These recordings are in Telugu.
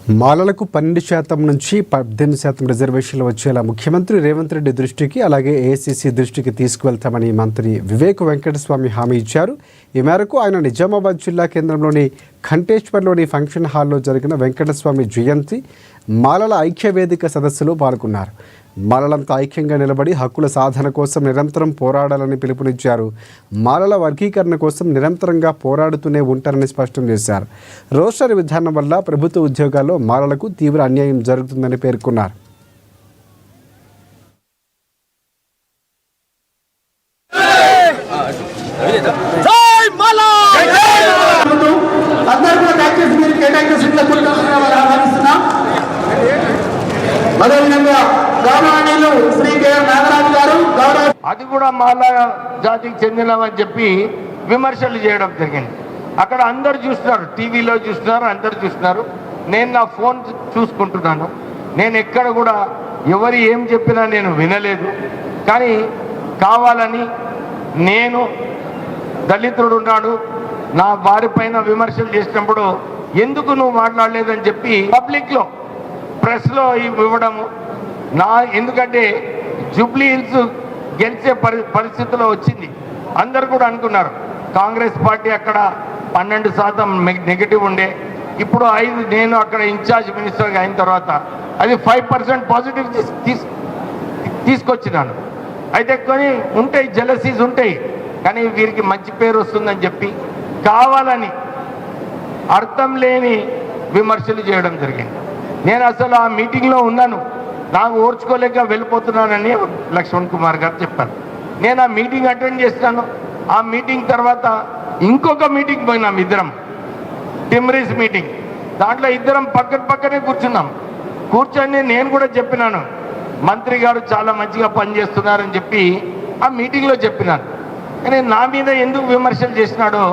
మాలలకు 12% నుంచి 18% రిజర్వేషన్లు వచ్చేలా ముఖ్యమంత్రి రేవంత్ రెడ్డి దృష్టికి అలాగే ఏఐసీసీ దృష్టికి తీసుకువెళ్తామని మంత్రి వివేక్ వెంకటస్వామి హామీ ఇచ్చారు. ఈ మేరకు ఆయన నిజామాబాద్ జిల్లా కేంద్రంలోని ఖంటేశ్వర్లోని ఫంక్షన్ హాల్లో జరిగిన వెంకటస్వామి జయంతి మాలల ఐక్య వేదిక సదస్సులో పాల్గొన్నారు. మాలలంతా ఐక్యంగా నిలబడి హక్కుల సాధన కోసం నిరంతరం పోరాడాలని పిలుపునిచ్చారు. మాలల వర్గీకరణ కోసం నిరంతరంగా పోరాడుతూనే ఉంటారని స్పష్టం చేశారు. రోస్టర్ విధానం వల్ల ప్రభుత్వ ఉద్యోగాల్లో మాలలకు తీవ్ర అన్యాయం జరుగుతుందని పేర్కొన్నారు. అది కూడా మాల జాతికి చెందినవని చెప్పి విమర్శలు చేయడం జరిగింది. అక్కడ అందరు చూస్తున్నారు, టీవీలో చూస్తున్నారు, అందరు చూస్తున్నారు. నేను నా ఫోన్ చూసుకుంటున్నాను. నేను ఎక్కడ కూడా ఎవరు ఏం చెప్పినా నేను వినలేదు. కానీ కావాలని నేను దళితుడు ఉన్నాడు, నా వారి పైన విమర్శలు చేసినప్పుడు ఎందుకు నువ్వు మాట్లాడలేదని చెప్పి పబ్లిక్లో ప్రెస్లో ఇవ్వడము ఎందుకంటే జూబ్లీ హిల్స్ గెలిచే పరిస్థితిలో వచ్చింది. అందరు కూడా అనుకున్నారు కాంగ్రెస్ పార్టీ అక్కడ 12% నెగిటివ్ ఉండే, ఇప్పుడు 5 నేను అక్కడ ఇన్ఛార్జ్ మినిస్టర్గా అయిన తర్వాత అది 5% పాజిటివ్ తీసుకొచ్చినాను. అయితే కొన్ని ఉంటాయి, జెలసీస్ ఉంటాయి, కానీ వీరికి మంచి పేరు వస్తుందని చెప్పి కావాలని అర్థం లేని విమర్శలు చేయడం జరిగింది. నేను అసలు ఆ మీటింగ్లో ఉన్నాను, నాకు ఓర్చుకోలేక వెళ్ళిపోతున్నానని లక్ష్మణ్ కుమార్ గారు చెప్పారు. నేను ఆ మీటింగ్ అటెండ్ చేస్తాను. ఆ మీటింగ్ తర్వాత ఇంకొక మీటింగ్ పోయినాం ఇద్దరం, టిమ్రీస్ మీటింగ్. దాంట్లో ఇద్దరం పక్కనే కూర్చొని నేను కూడా చెప్పినాను మంత్రి గారు చాలా మంచిగా పనిచేస్తున్నారని చెప్పి ఆ మీటింగ్లో చెప్పినాను. కానీ నా మీద ఎందుకు విమర్శలు చేసినాడో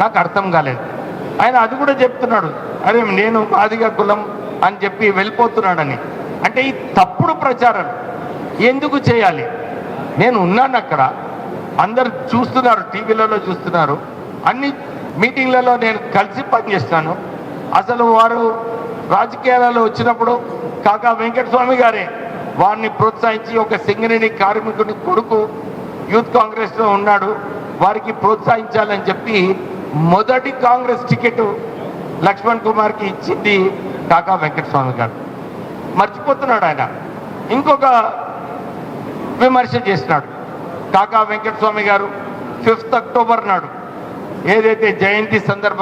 నాకు అర్థం కాలేదు. ఆయన అది కూడా చెప్తున్నాడు, అరే నేను మాదిగా కులం అని చెప్పి వెళ్ళిపోతున్నాడని. అంటే ఈ తప్పుడు ప్రచారం ఎందుకు చేయాలి? నేను ఉన్నాను అక్కడ, అందరు చూస్తున్నారు, టీవీలలో చూస్తున్నారు, అన్ని మీటింగ్లలో నేను కలిసి పనిచేస్తాను. అసలు వారు రాజకీయాలలో వచ్చినప్పుడు కాకా వెంకటస్వామి గారే వారిని ప్రోత్సహించి, ఒక సింగరేణి కార్మికుని కొడుకు యూత్ కాంగ్రెస్లో ఉన్నాడు, వారికి ప్రోత్సహించాలని చెప్పి మొదటి కాంగ్రెస్ టికెట్ లక్ష్మణ్ కుమార్కి ఇచ్చింది కాకా వెంకటస్వామి గారు. మర్చిపోతున్నాడు ఆయన. ఇంకొక విమర్శ చేసినాడు కాకా వెంకటస్వామి గారు 5th అక్టోబర్ నాడు ఏదైతే జయంతి సందర్భం